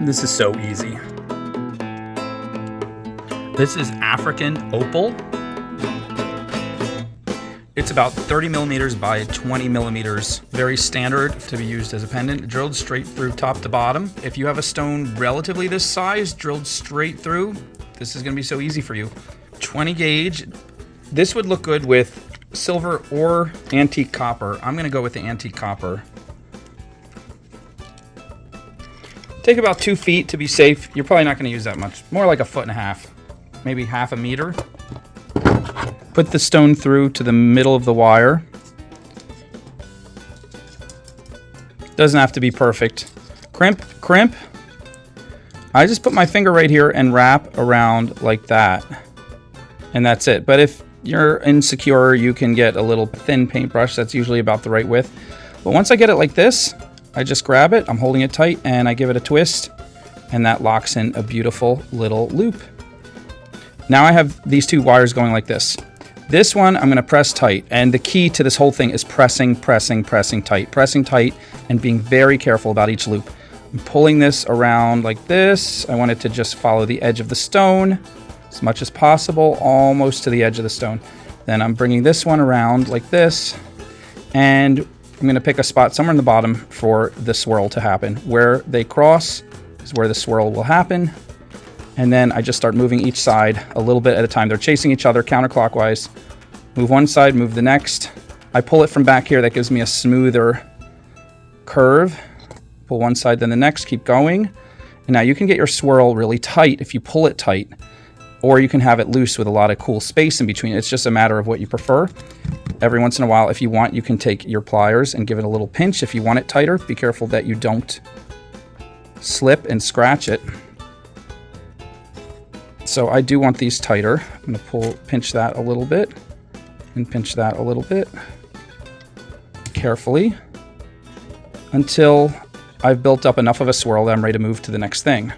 This is so easy. This is African opal. It's about 30 millimeters by 20 millimeters. Very standard to be used as a pendant. Drilled straight through top to bottom. If you have a stone relatively this size, drilled straight through, this is gonna be so easy for you. 20 gauge. This would look good with silver or antique copper. I'm gonna go with the antique copper. Take about 2 feet to be safe. You're probably not gonna use that much. More like 1.5 feet, maybe half a meter. Put the stone through to the middle of the wire. Doesn't have to be perfect. Crimp, crimp. I just put my finger right here and wrap around like that. And that's it. But if you're insecure, you can get a little thin paintbrush. That's usually about the right width. But once I get it like this, I just grab it, I'm holding it tight, and I give it a twist, and that locks in a beautiful little loop. Now I have these 2 wires going like this. This one I'm gonna press tight, and the key to this whole thing is pressing tight, and being very careful about each loop. I'm pulling this around like this. I want it to just follow the edge of the stone as much as possible, almost to the edge of the stone. Then I'm bringing this one around like this, and I'm gonna pick a spot somewhere in the bottom for the swirl to happen. Where they cross is where the swirl will happen. And then I just start moving each side a little bit at a time. They're chasing each other counterclockwise. Move one side, move the next. I pull it from back here. That gives me a smoother curve. Pull one side, then the next, keep going. And now you can get your swirl really tight if you pull it tight, or you can have it loose with a lot of cool space in between. It's just a matter of what you prefer. Every once in a while, if you want, you can take your pliers and give it a little pinch. If you want it tighter, be careful that you don't slip and scratch it. So I do want these tighter. I'm gonna pinch that a little bit and pinch that a little bit carefully until I've built up enough of a swirl that I'm ready to move to the next thing.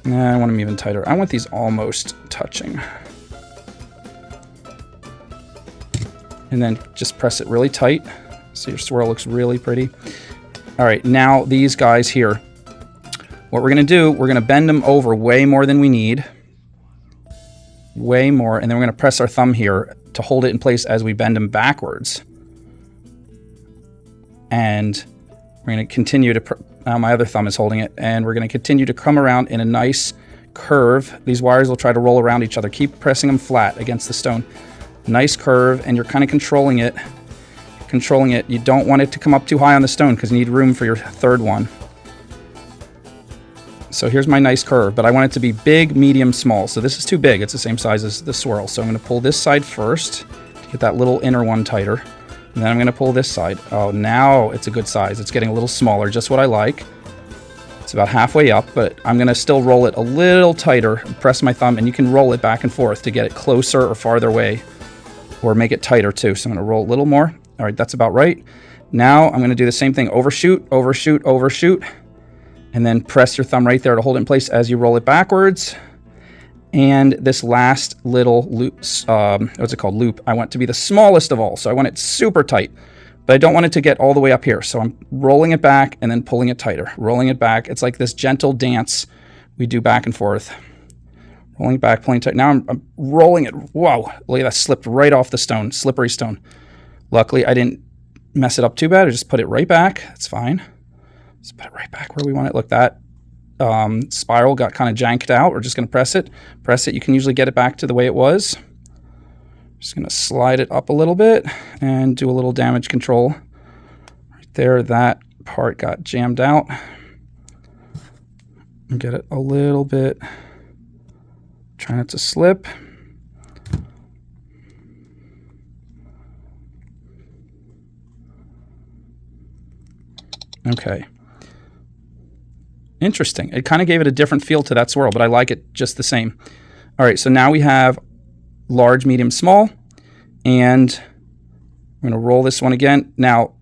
Nah, I want them even tighter. I want these almost touching. And then just press it really tight so your swirl looks really pretty. All right, now these guys here. What we're gonna do, we're gonna bend them over way more than we need. Way more, and then we're gonna press our thumb here to hold it in place as we bend them backwards. And we're gonna continue to, my other thumb is holding it, and we're gonna continue to come around in a nice curve. These wires will try to roll around each other. Keep pressing them flat against the stone. Nice curve, and you're kind of controlling it. You don't want it to come up too high on the stone because you need room for your third one. So here's my nice curve, but I want it to be big, medium, small. So this is too big. It's the same size as the swirl. So I'm going to pull this side first to get that little inner one tighter. And then I'm going to pull this side. Oh, now it's a good size. It's getting a little smaller, just what I like. It's about halfway up, but I'm going to still roll it a little tighter, press my thumb, and you can roll it back and forth to get it closer or farther away, or make it tighter too. So I'm going to roll a little more. All right, that's about right. Now I'm going to do the same thing. Overshoot, overshoot, overshoot. And then press your thumb right there to hold it in place as you roll it backwards. And this last little loop, what's it called? Loop. I want it to be the smallest of all. So I want it super tight, but I don't want it to get all the way up here. So I'm rolling it back and then pulling it tighter. Rolling it back. It's like this gentle dance we do back and forth. Rolling it back, pulling it tight. Now I'm rolling it. Whoa, look at that, slipped right off the stone, slippery stone. Luckily, I didn't mess it up too bad. I just put it right back. That's fine. Let's put it right back where we want it. Look, that spiral got kind of janked out. We're just going to press it. Press it. You can usually get it back to the way it was. Just going to slide it up a little bit and do a little damage control. Right there, that part got jammed out. And get it a little bit. Try not to slip. Okay. Interesting. It kind of gave it a different feel to that swirl, but I like it just the same. All right, so now we have large, medium, small, and I'm going to roll this one again. Now,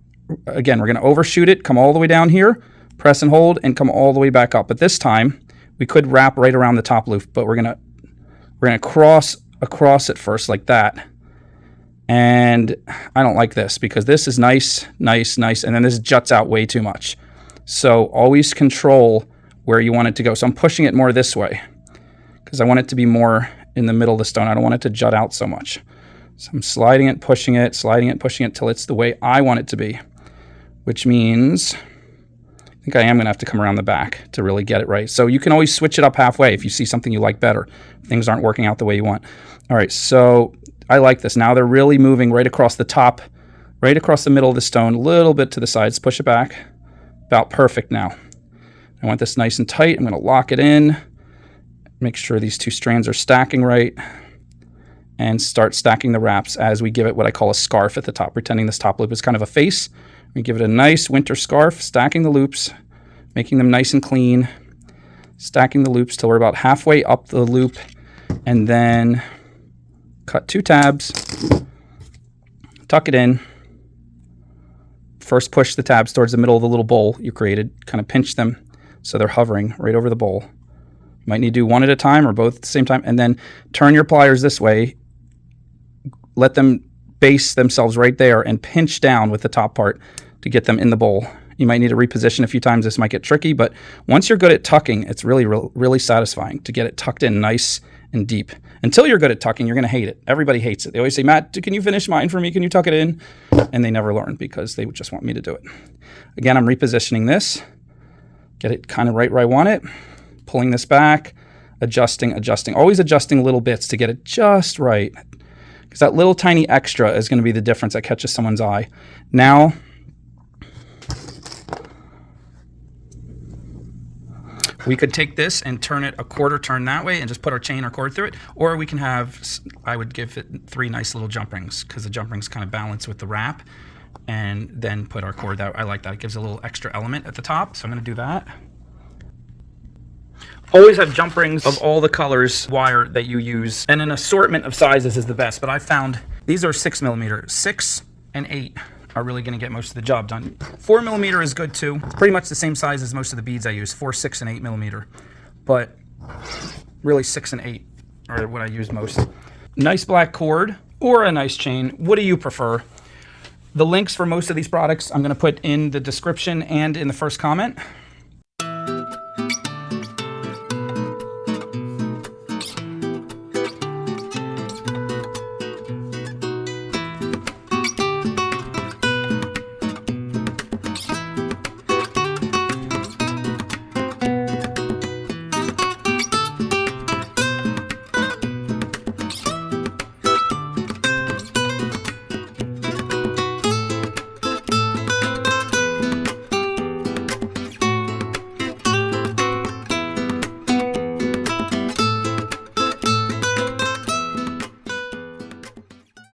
again, we're going to overshoot it, come all the way down here, press and hold, and come all the way back up. But this time, we could wrap right around the top loop, but we're gonna cross across it first like that. And I don't like this because this is nice, nice, nice, and then this juts out way too much. So always control where you want it to go. So I'm pushing it more this way because I want it to be more in the middle of the stone. I don't want it to jut out so much. So I'm sliding it, pushing it till it's the way I want it to be, which means I think I am going to have to come around the back to really get it right. So you can always switch it up halfway if you see something you like better. Things aren't working out the way you want. All right, so I like this. Now they're really moving right across the top, right across the middle of the stone, a little bit to the sides. Push it back. About perfect now. I want this nice and tight. I'm going to lock it in. Make sure these two strands are stacking right. And start stacking the wraps as we give it what I call a scarf at the top, pretending this top loop is kind of a face. We give it a nice winter scarf, stacking the loops, making them nice and clean, stacking the loops till we're about halfway up the loop, and then cut 2 tabs, tuck it in. First push the tabs towards the middle of the little bowl you created, kind of pinch them so they're hovering right over the bowl. You might need to do one at a time or both at the same time, and then turn your pliers this way, let them base themselves right there and pinch down with the top part to get them in the bowl. You might need to reposition a few times. This might get tricky, but once you're good at tucking, it's really satisfying to get it tucked in nice and deep. Until you're good at tucking, you're going to hate it. Everybody hates it. They always say, Matt, can you finish mine for me? Can you tuck it in? And they never learn because they just want me to do it. Again, I'm repositioning this. Get it kind of right where I want it. Pulling this back, adjusting. Always adjusting little bits to get it just right. Because that little tiny extra is going to be the difference that catches someone's eye. Now, we could take this and turn it a quarter turn that way and just put our chain or cord through it. Or we can have, I would give it 3 nice little jump rings because the jump rings kind of balance with the wrap. And then put our cord out. I like that. It gives a little extra element at the top. So I'm going to do that. Always have jump rings of all the colors wire that you use. And an assortment of sizes is the best. But I found these are 6mm. 6 and 8 are really going to get most of the job done. 4mm is good too. It's pretty much the same size as most of the beads I use. 4, 6, and 8mm. But really 6 and 8 are what I use most. Nice black cord or a nice chain. What do you prefer? The links for most of these products I'm going to put in the description and in the first comment.